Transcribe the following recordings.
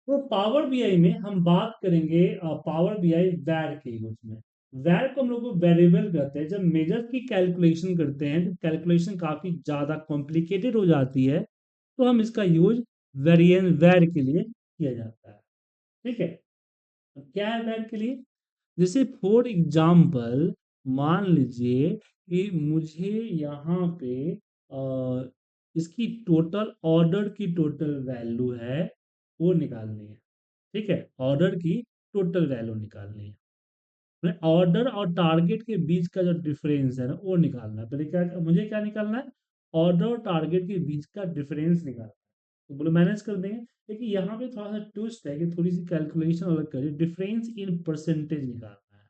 तो power BI में हम बात करेंगे पावर बीआई वैर के यूज में। वैर को हम लोग वेरिएबल कहते हैं। जब मेजर की कैलकुलेशन करते हैं तो कैलकुलेशन काफी ज्यादा कॉम्प्लिकेटेड हो जाती है, तो हम इसका यूज वेरिएन वैर के लिए किया जाता है। ठीक है, अब क्या है वैर के लिए? जैसे फॉर एग्जाम्पल मान लीजिए कि मुझे यहाँ पे इसकी टोटल ऑर्डर की टोटल वैल्यू है वो निकालनी है। ठीक है, ऑर्डर की टोटल वैल्यू निकालनी है। ऑर्डर और टारगेट के बीच का जो डिफरेंस है ना वो निकालना है। पहले क्या मुझे क्या निकालना है? ऑर्डर और टारगेट के बीच का डिफरेंस निकालना है। तो बोलो मैनेज कर देंगे, लेकिन यहाँ पे थोड़ा सा ट्विस्ट है कि थोड़ी सी कैलकुलेशन अलग करिए। डिफरेंस इन परसेंटेज निकालना है।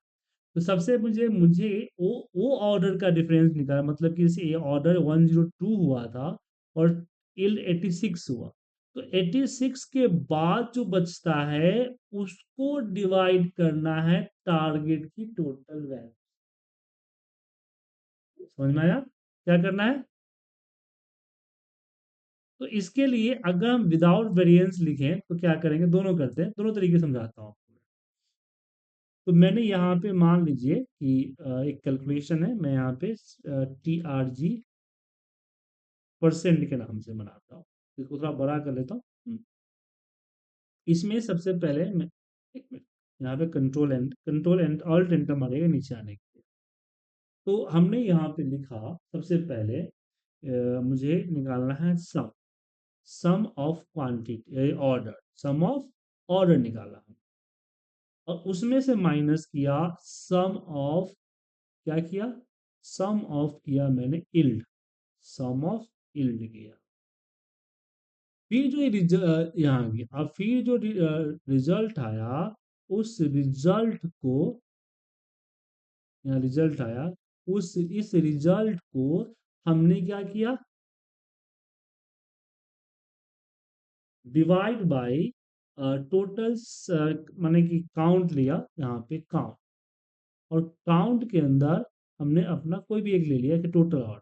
तो सबसे मुझे मुझे वो ऑर्डर का डिफरेंस निकाला, मतलब कि जैसे ये ऑर्डर 102 हुआ था और इल 86 हुआ, तो 86 के बाद जो बचता है उसको डिवाइड करना है टारगेट की टोटल वैल्यू। समझ में आया क्या करना है? तो इसके लिए अगर हम विदाउट वेरिएंस लिखें तो क्या करेंगे, दोनों करते हैं, दोनों तरीके समझाता हूँ आपको। तो मैंने यहाँ पे मान लीजिए कि एक कैलकुलेशन है, मैं यहाँ पे TRG परसेंट के नाम से बनाता हूँ। इसको थोड़ा बड़ा कर लेता हूँ। इसमें सबसे पहले मैं एक मिनट, यहाँ पे कंट्रोल एंड ऑल्ट एंटर मारेगा नीचे आने के लिए। तो हमने यहाँ पे लिखा सबसे पहले मुझे निकालना है sum of quantity order, sum of order निकाला है। और उसमें से माइनस किया सम ऑफ, क्या किया? सम ऑफ किया मैंने इल्ड, सम ऑफ इल्ड किया। फिर जो यहाँ आ गया, अब फिर जो रिजल्ट आया, उस रिजल्ट को, यहाँ रिजल्ट आया, उस इस रिजल्ट को हमने क्या किया? डिवाइड बाय टोटल, माने कि काउंट लिया, यहाँ पे काउंट, और काउंट के अंदर हमने अपना कोई भी एक ले लिया कि टोटल और,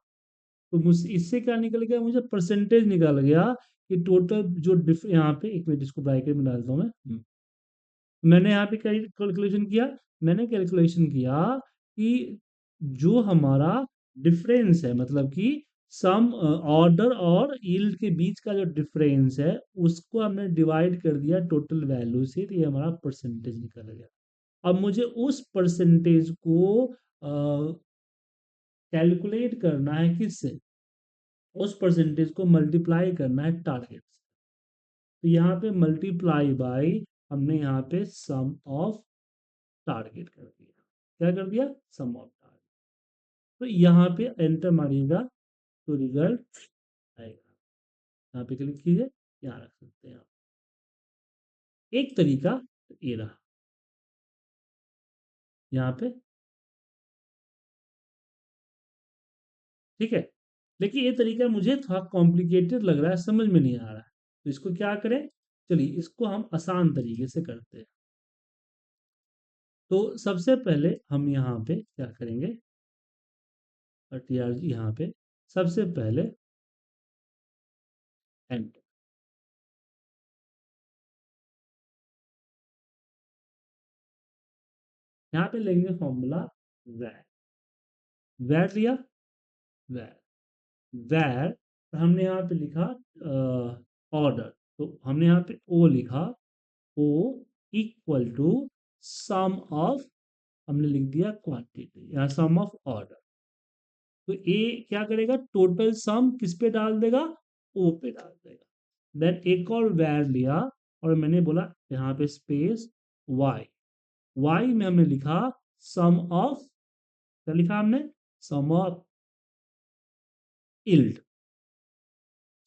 तो मुझसे इससे क्या निकल गया? मुझे परसेंटेज निकल गया कि टोटल जो यहाँ पे एक मिनट इसको ब्रैकेट में डालता हूँ मैं। मैंने यहाँ पे कैलकुलेशन किया, मैंने कैलकुलेशन किया कि जो हमारा डिफरेंस है, मतलब कि सम ऑर्डर और यील्ड के बीच का जो डिफरेंस है उसको हमने डिवाइड कर दिया टोटल वैल्यू से, तो ये हमारा परसेंटेज निकल गया। अब मुझे उस परसेंटेज को कैलकुलेट करना है किससे? उस परसेंटेज को मल्टीप्लाई करना है टारगेट से। तो यहाँ पे मल्टीप्लाई बाय, हमने यहाँ पे सम ऑफ टारगेट कर दिया। क्या कर दिया? सम ऑफ टारगेट। तो यहाँ पे एंटर मारिएगा तो रिजल्ट आएगा। यहाँ पे क्लिक कीजिए, यहाँ रख सकते हैं आप। एक तरीका ये रहा यहाँ पे, ठीक है। लेकिन ये तरीका मुझे थोड़ा कॉम्प्लिकेटेड लग रहा है, समझ में नहीं आ रहा है, तो इसको क्या करें? चलिए इसको हम आसान तरीके से करते हैं। तो सबसे पहले हम यहाँ पे क्या करेंगे, TRG यहाँ पे सबसे पहले एंटर, यहाँ पे लेंगे फॉर्मूला वैर। वैर लिया, वैर, वैर हमने यहाँ पे लिखा ऑर्डर, तो हमने यहाँ पे ओ लिखा, O equal to sum of, हमने लिख दिया क्वांटिटी, यहाँ सम ऑफ ऑर्डर। तो ए क्या करेगा? टोटल सम किस पे डाल देगा? ओ पे डाल देगा। देन एक और वैर लिया और मैंने बोला यहाँ पे स्पेस वाई, वाई में हमने लिखा सम ऑफ, क्या लिखा हमने? Sum of yield,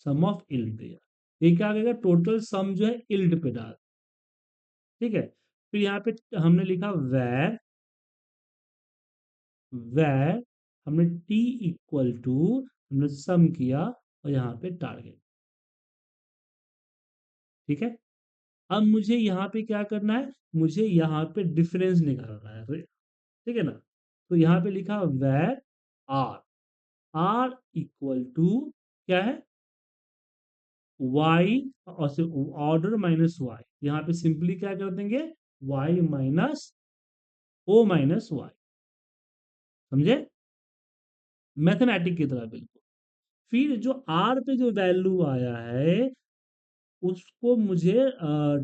sum of yield दिया। ये क्या करेगा? टोटल सम जो है इल्ड पे डाल, ठीक है। फिर यहाँ पे हमने लिखा वैर, वैर हमने टी इक्वल टू, हमने सम किया और यहाँ पे टारगेट, ठीक है। अब मुझे यहाँ पे क्या करना है? मुझे यहाँ पे डिफरेंस निकालना है, ठीक है ना। तो यहाँ पे लिखा वैर आर, आर इक्वल टू क्या है? वाई और से ऑर्डर माइनस वाई, यहाँ पे सिंपली क्या कर देंगे, Y minus O minus Y, समझे, मैथमेटिक की तरह बिल्कुल। फिर जो आर पे जो वैल्यू आया है उसको मुझे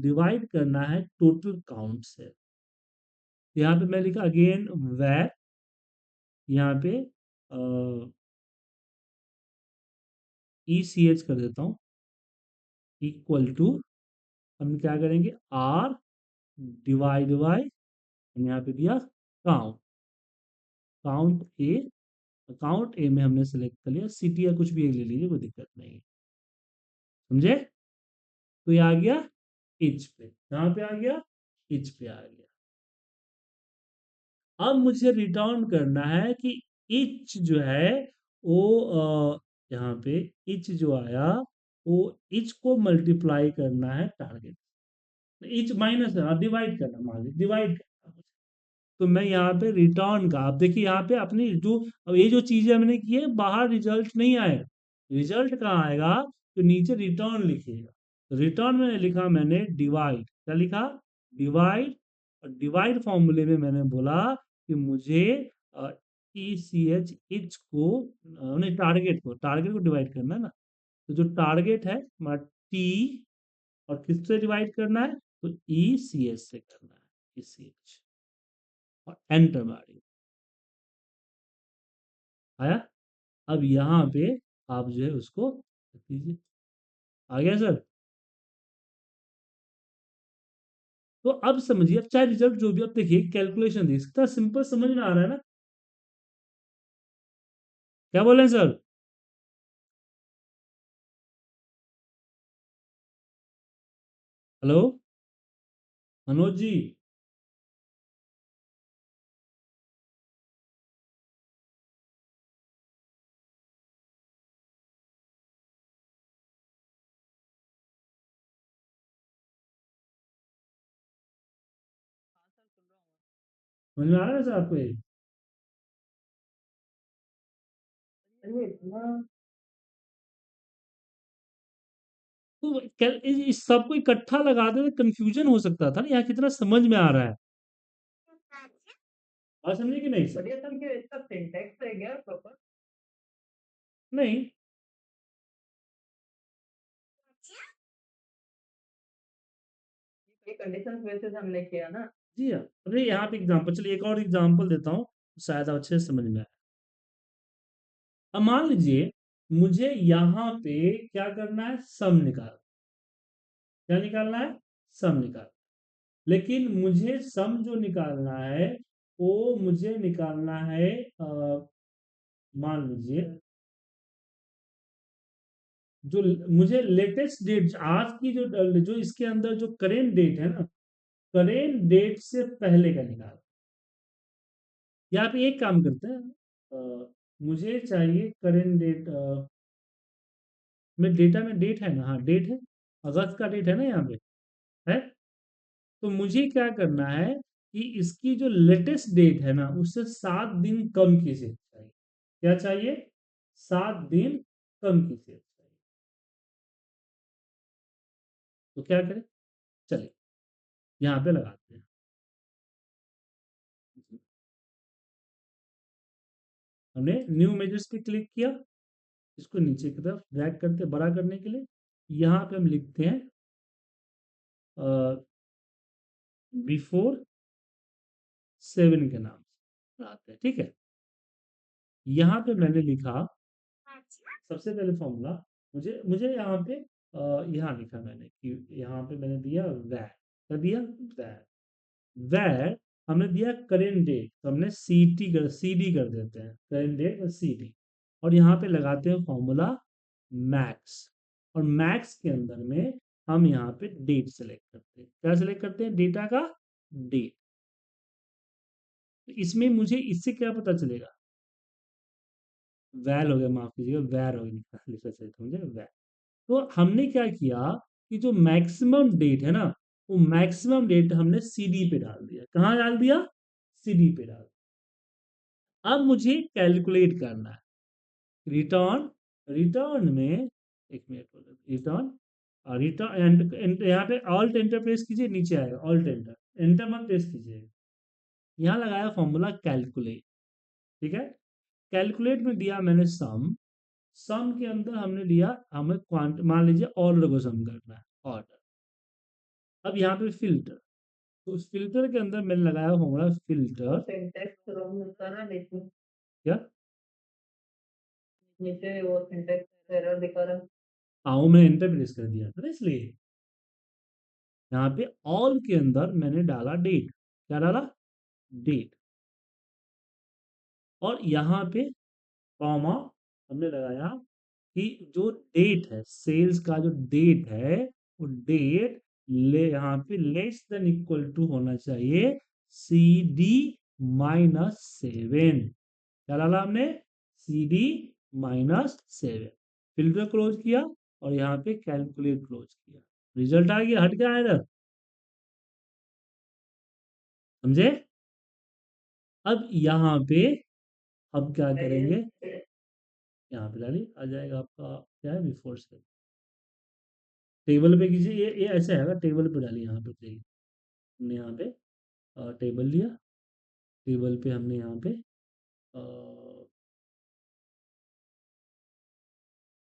डिवाइड करना है टोटल काउंट से। यहाँ पे मैं लिखा अगेन वैर, यहाँ पे ई सी एच कर देता हूँ, इक्वल टू, हम क्या करेंगे, आर डिवाइड बाय, हम यहाँ पे दिया काउंट, काउंट ए, काउंट ए में हमने सेलेक्ट कर लिया, सिटी या कुछ भी एक ले लीजिए, कोई दिक्कत नहीं है, समझे। तो ये आ गया इच पे, कहाँ पे आ गया, इच पे आ गया। अब मुझे रिटर्न करना है कि इच जो है वो यहाँ पे इच जो आया वो इच को मल्टीप्लाई करना है टारगेट, इच माइनस डिवाइड करना, मान लीजिए डिवाइड करना मुझे। तो मैं यहाँ पे रिटर्न का, आप देखिए यहाँ पे अपनी जो, अब ये जो चीजें हमने की है बाहर रिजल्ट नहीं आएगा, रिजल्ट कहाँ आएगा, तो नीचे रिटर्न लिखिएगा। रिटर्न में लिखा मैंने डिवाइड, क्या लिखा, डिवाइड, और डिवाइड फॉर्मूले में मैंने बोला कि मुझे ई सी एच इच को नहीं, टारगेट को डिवाइड करना है ना, तो जो टारगेट है हमारा टी, और किससे डिवाइड करना है, तो ई सी एच से करना है, ई सी एच, और एंटर मारिए, आया। अब यहाँ पे आप जो है उसको रख दीजिए, आ गया सर। तो अब समझिए, अब चाहे रिजल्ट जो भी, अब देखिए कैलकुलेशन देखिए कितना सिंपल, समझ में आ रहा है ना, क्या बोल रहे हैं सर, हेलो मनोज जी, समझ में आ रहा है सर आपको ये, अरे इतना, तो इस सबको इकट्ठा लगा दे तो कंफ्यूजन हो सकता था ना, यहाँ कितना समझ में आ रहा है, और समझे कि नहीं सर, बढ़िया सर, कि इसका सिंटैक्स है क्या प्रॉपर, नहीं, ये कंडीशंस बेसिस हमने किया ना, जी हाँ। अरे यहाँ पे एग्जांपल, चलिए एक और एग्जांपल देता हूँ, शायद अच्छे से समझ में आए। अब मान लीजिए मुझे यहाँ पे क्या करना है, सम निकाल, क्या निकालना है, सम निकाल, लेकिन मुझे सम जो निकालना है वो मुझे निकालना है, मान लीजिए जो मुझे लेटेस्ट डेट, आज की जो जो इसके अंदर जो करेंट डेट है ना, करेंट डेट से पहले का निकाल। यहाँ पे एक काम करते हैं, मुझे चाहिए करेंट डेट, में डेटा में डेट है ना, हाँ डेट है, अगस्त का डेट है ना यहाँ पे, है। तो मुझे क्या करना है कि इसकी जो लेटेस्ट डेट है ना उससे 7 दिन कम की सेट चाहिए, क्या चाहिए, 7 दिन कम की सेट चाहिए। तो क्या करें, चलिए यहाँ पे लगाते हैं, हमने न्यू मेजर्स पे क्लिक किया, इसको नीचे की तरफ ड्रैग करते बड़ा करने के लिए, यहाँ पे हम लिखते हैं बिफोर 7 के नाम से लगाते हैं, ठीक है। यहाँ पे मैंने लिखा सबसे पहले फॉर्मूला, मुझे मुझे यहाँ पे यहाँ लिखा मैंने कि यहाँ पे मैंने दिया वैर, क्या दिया, वैर, वैर हमने दिया करेंट डेट, तो हमने सी डी कर देते हैं, करेंट डेट और सी डी, और यहाँ पे लगाते हैं फॉर्मूला मैक्स, और मैक्स के अंदर में हम यहाँ पे डेट सेलेक्ट करते हैं, क्या सेलेक्ट करते हैं, डेटा का डेट। तो इसमें मुझे इससे क्या पता चलेगा, वैल हो गया, माफ कीजिएगा, वैर हो गया, लिखा सही था मुझे, वैर। तो हमने क्या किया कि जो मैक्सिमम डेट है ना, वो मैक्सिमम डेट हमने सीडी पे डाल दिया, कहाँ डाल दिया, सीडी पे डाल दिया। अब मुझे कैलकुलेट करना है रिटर्न, रिटर्न में एक मिनट, रिटर्न रिटर्न यहाँ पे ऑल्ट एंटर प्रेस कीजिए, नीचे आएगा ऑल्ट एंटर, एंटर मत प्रेस कीजिए। यहाँ लगाया फॉर्मूला कैलकुलेट। ठीक है, कैलकुलेट में दिया मैंने सम, सम के अंदर हमने दिया, हमें क्वांट मान लीजिए ऑर्डर को सम करना है, ऑर्डर। अब यहाँ पे फिल्टर, तो उस फिल्टर के अंदर मैंने लगाया फॉर्मूला फिल्टर। सिंटैक्स रॉन्ग होता है ना लेकिन क्या नीचे वो सिंटैक्स एरर दिखा रहा है। हाँ, वो मैंने एंटर प्रेस कर दिया था ना, इसलिए यहाँ पे ऑल के अंदर मैंने डाला डेट। क्या डाला? डेट। और यहाँ पे कॉमा हमने लगाया कि जो डेट है, सेल्स का जो डेट है, वो डेट ले यहाँ पे लेस देन इक्वल टू होना चाहिए सी डी -7। क्या डाला हमने? C D -7। फिल्टर क्लोज किया और यहाँ पे कैलकुलेट क्लोज किया, रिजल्ट आ गया, हट गया एरर। समझे? अब यहाँ पे अब क्या करेंगे, यहाँ पे डालिए, आ जाएगा आपका क्या है, बिफोर से टेबल पे कीजिए, ये ऐसे आएगा, टेबल पे डालिए, यहाँ पे चाहिए। हमने यहाँ पे टेबल लिया, टेबल पे हमने यहाँ पे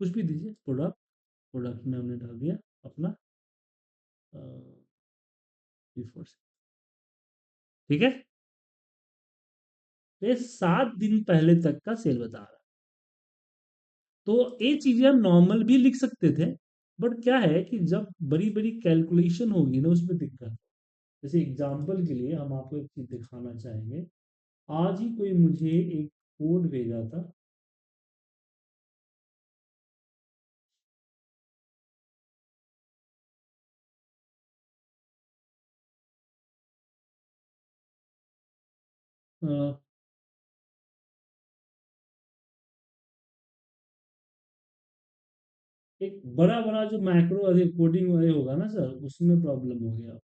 कुछ भी दीजिए, प्रोडक्ट, प्रोडक्ट में हमने डाल दिया अपना बिफोर से। ठीक है, तो ये 7 दिन पहले तक का सेल बता रहा है। तो ये चीजें हम नॉर्मल भी लिख सकते थे, बट क्या है कि जब बड़ी बड़ी कैलकुलेशन होगी ना, उसमें दिक्कत है। जैसे एग्जाम्पल के लिए हम आपको एक चीज दिखाना चाहेंगे। आज ही कोई मुझे एक कोड भेजा था, अ, एक बड़ा बड़ा जो मैक्रो अरे कोडिंग वाले होगा ना सर, उसमें प्रॉब्लम हो गया।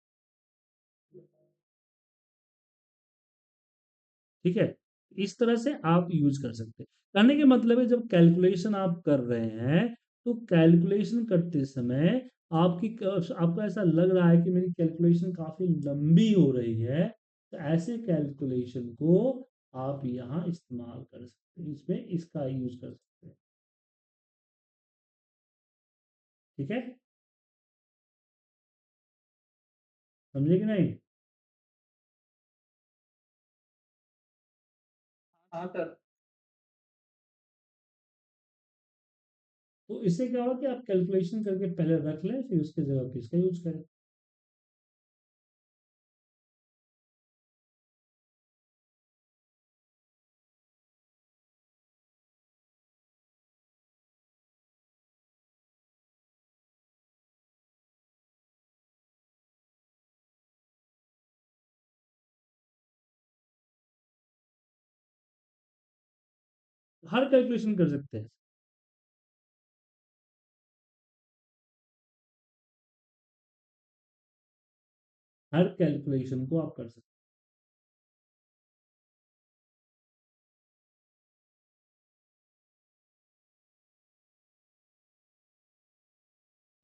ठीक है, इस तरह से आप यूज कर सकते हैं। कहने के मतलब है, जब कैलकुलेशन आप कर रहे हैं, तो कैलकुलेशन करते समय आपको ऐसा लग रहा है कि मेरी कैलकुलेशन काफी लंबी हो रही है, तो ऐसे कैलकुलेशन को आप यहाँ इस्तेमाल कर सकते हैं, इसमें इसका यूज कर सकते हैं। ठीक है, समझे कि नहीं? हाँ सर। तो इससे क्या होगा कि आप कैलकुलेशन करके पहले रख लें, फिर उसके जगह पे इसका यूज करें। हर कैलकुलेशन कर सकते हैं, हर कैलकुलेशन को आप कर सकते हैं।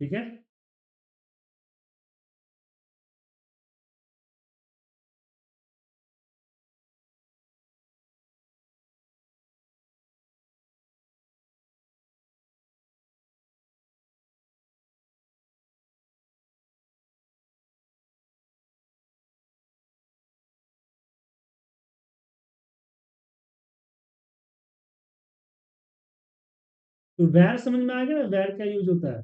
ठीक है, तो वैर समझ में आ गया ना, वैर क्या यूज होता है?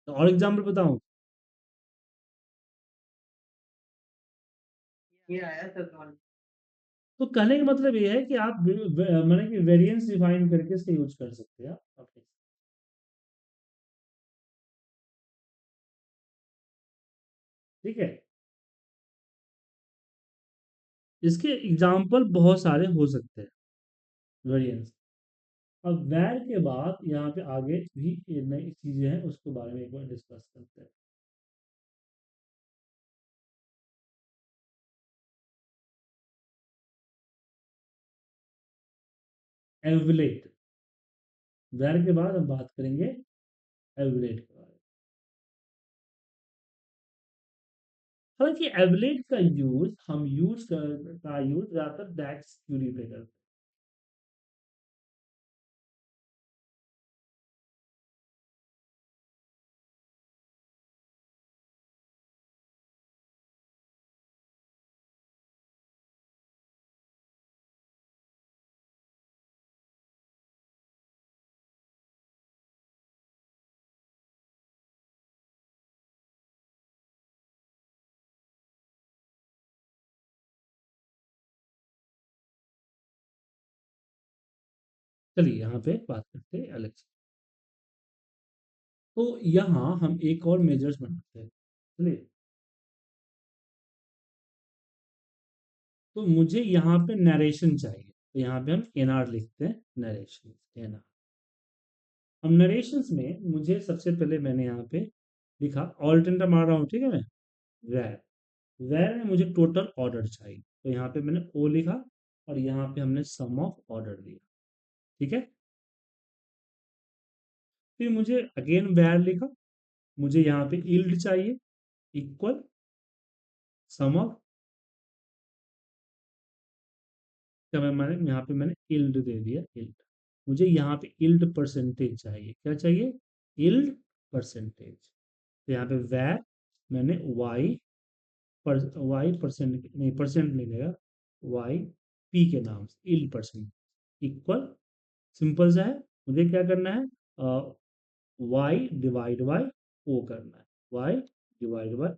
तो और एग्जाम्पल बताऊं? ये आया सर कॉल। तो कहने का मतलब ये है कि आप मैंने कि वेरिएंस डिफाइन करके इसका यूज कर सकते हैं आप। Okay. ठीक है, इसके एग्जाम्पल बहुत सारे हो सकते हैं, वेरिएंस। अब वैर के बाद यहाँ पे आगे भी ये नई चीजें हैं, उसके बारे में एक बार डिस्कस करते हैं। एवलेट, वैर के बाद हम बात करेंगे एवरेज के बारे में। हालांकि एवरेज का यूज ज्यादातर डेक्स क्यूरी पे करते हैं। चलिए यहाँ पे बात करते हैं अलग से। तो यहाँ हम एक और मेजर्स बनाते हैं। चलिए, तो मुझे यहाँ पे नरेशन चाहिए, तो यहाँ पे हम एनआर लिखते हैं, नरेशन एनआर। अब नरेशंस में मुझे सबसे पहले मैंने यहाँ पे लिखा ऑल्टरनेटर मार रहा हूँ, ठीक है। मैं वैर वैर में मुझे टोटल ऑर्डर चाहिए, तो यहाँ पे मैंने ओ लिखा और यहाँ पे हमने सम ऑफ ऑर्डर दिया, ठीक है। फिर मुझे अगेन वैर लिखा, मुझे यहाँ पे यील्ड चाहिए इक्वल सम ऑफ, क्या मैंने यहाँ पे मैंने यील्ड दे दिया, यील्ड। मुझे यहाँ पे यील्ड परसेंटेज चाहिए, क्या चाहिए, यील्ड परसेंटेज। तो यहाँ पे वैर मैंने वाई परसेंट नहीं, परसेंट नहीं देगा, वाई पी के नाम से यील्ड परसेंट इक्वल, सिंपल सा है। मुझे क्या करना है, वाई डिवाइड बाय ओ करना है, वाई डिवाइड बाय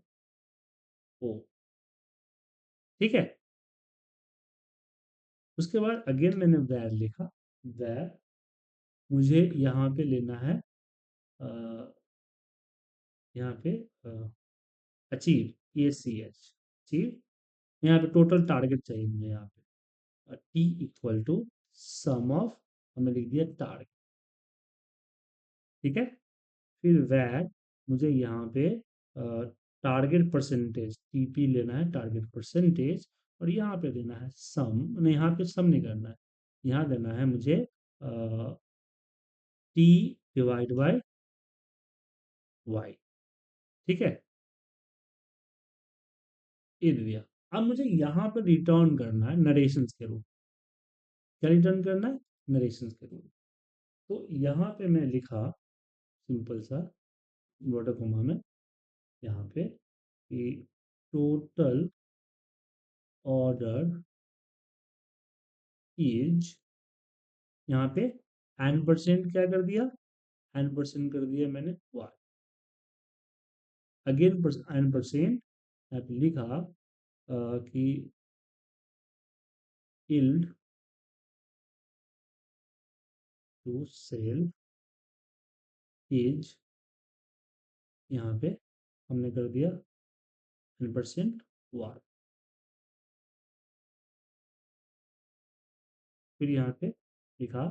ओ, ठीक है। उसके बाद अगेन मैंने वैर लिखा, वैर मुझे यहाँ पे लेना है, यहाँ पे achieve, A C H, achieve. यहाँ पे टोटल टारगेट चाहिए मुझे, यहाँ पे T equal to sum of, हमने लिख दिया टारगेट, ठीक है। फिर वैर मुझे यहाँ पे टारगेट परसेंटेज टीपी लेना है, टारगेट परसेंटेज, और यहाँ पे देना है सम, नहीं यहाँ पे सम नहीं करना है, यहाँ देना है मुझे टी डिवाइड बाय वाई, ठीक है, ये दे दिया। अब मुझे यहाँ पर रिटर्न करना है नरेशंस के रूप, क्या रिटर्न करना है, नरेशंस के रूप। तो यहाँ पे मैं लिखा सिंपल सा बॉर्डर कोमा में, यहाँ पे कि टोटल ऑर्डर इज, यहाँ पे एन परसेंट क्या कर दिया, एन परसेंट कर दिया मैंने वाई, अगेन एन परसेंट यहाँ पे लिखा कि इल्ड टू सेल इज, यहाँ पे हमने कर दिया एन परसेंट वाई। फिर यहाँ पे लिखा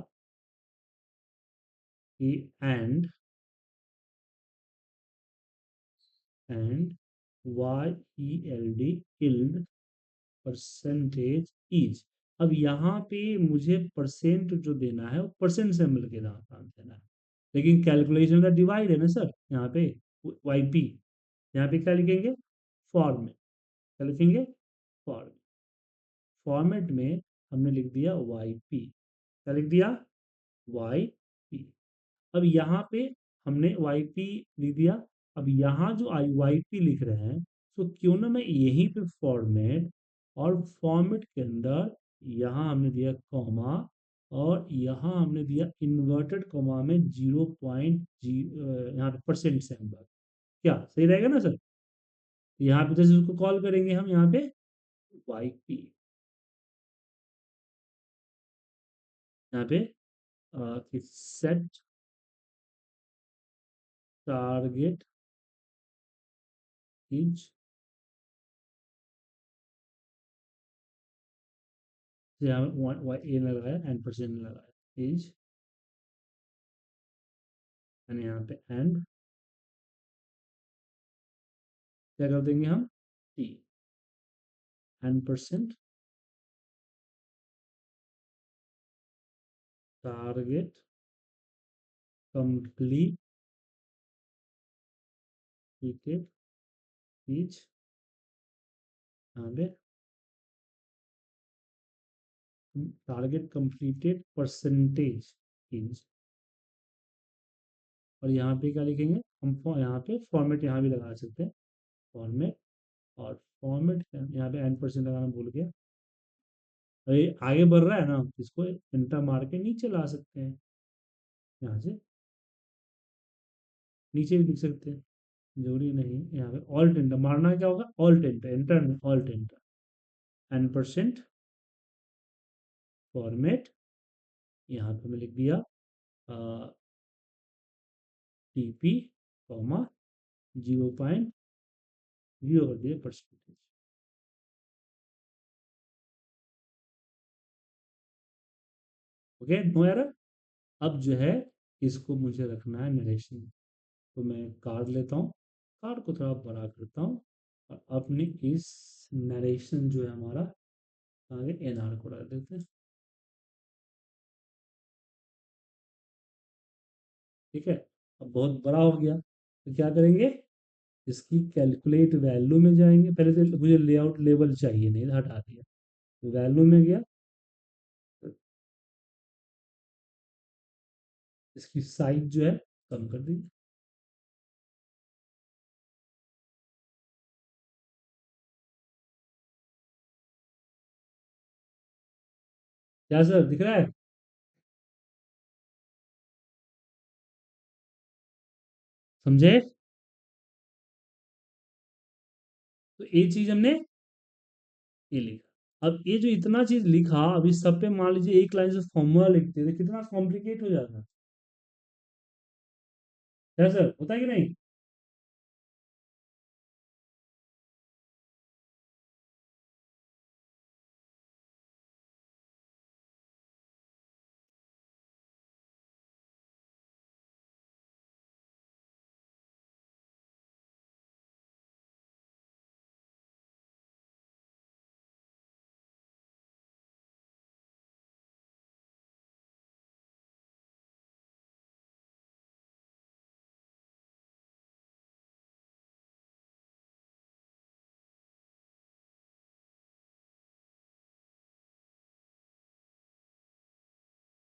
कि and Y E L D yield percentage is. अब यहाँ पे मुझे परसेंट जो देना है वो परसेंट से मिल के नाम देना है, लेकिन कैलकुलेशन का डिवाइड है ना सर, यहाँ पे वाई पी, यहाँ पे क्या लिखेंगे, फॉर्मेट, क्या लिखेंगे, फॉर्मेट, फॉर्मेट में हमने लिख दिया वाई पी, क्या लिख दिया, वाई पी। अब यहाँ पे हमने वाई पी लिख दिया। अब यहाँ जो आई वाई पी लिख रहे हैं, तो क्यों ना मैं यहीं पे फॉर्मेट, और फॉर्मेट के अंदर यहाँ हमने दिया कॉमा, और यहाँ हमने दिया इन्वर्टेड कॉमा में 0.0, यहाँ पे परसेंट सिंबल, क्या सही रहेगा ना सर। यहाँ पे जैसे उसको कॉल करेंगे हम यहाँ पे वाई पी, यहाँ पे सेट टारगेट इज, यहाँ ए ने लगाया, एन परसेंट लगाया इज, यानी यहाँ पे एंड क्या कर देंगे हम, T, N percent target complete ठीक है, ईच यहाँ पे टारगेट कंप्लीटेड परसेंटेज इंच, और यहाँ पे क्या लिखेंगे हम, यहाँ पे फॉर्मेट यहाँ भी लगा सकते हैं, फॉर्मेट, और फॉर्मेट यहाँ पे n% लगाना भूल गया। अरे आगे बढ़ रहा है ना, इसको एंटर मार के नीचे ला सकते हैं, यहाँ से नीचे भी लिख सकते हैं, जरूरी नहीं। यहाँ पे ऑल्ट एंटर मारना, क्या होगा ऑल्ट एंटर, एंटर में ऑल्ट एंटर, n% फॉर्मेट, यहाँ पे मैं लिख दिया टीपी कॉमा 0.0 कर दिया परसेंटेज। Okay, no error. अब जो है इसको मुझे रखना है नरेशन, तो मैं कार्ड लेता हूँ, कार्ड को थोड़ा बड़ा करता हूँ, और अपने इस नरेशन जो है हमारा आगे एनआर को रख देते हैं। ठीक है, अब बहुत बड़ा हो गया तो क्या करेंगे, इसकी कैलकुलेट वैल्यू में जाएंगे, पहले तो मुझे लेआउट लेवल चाहिए, नहीं हटा दिया, तो वैल्यू में गया, तो इसकी साइज जो है कम कर दी। क्या सर दिख रहा है, समझे? तो ये चीज हमने ये लिखा, अब ये जो इतना चीज लिखा, अब इस सब पे मान लीजिए एक लाइन से फॉर्मूला लिखते तो कितना कॉम्प्लिकेट हो जाता, क्या सर होता है कि नहीं?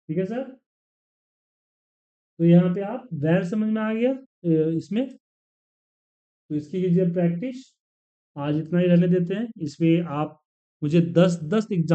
ठीक है सर, तो यहाँ पे आप वैर समझ में आ गया इसमें, तो इसकी कीजिए प्रैक्टिस, आज इतना ही रहने देते हैं, इसमें आप मुझे 10 10 एग्जाम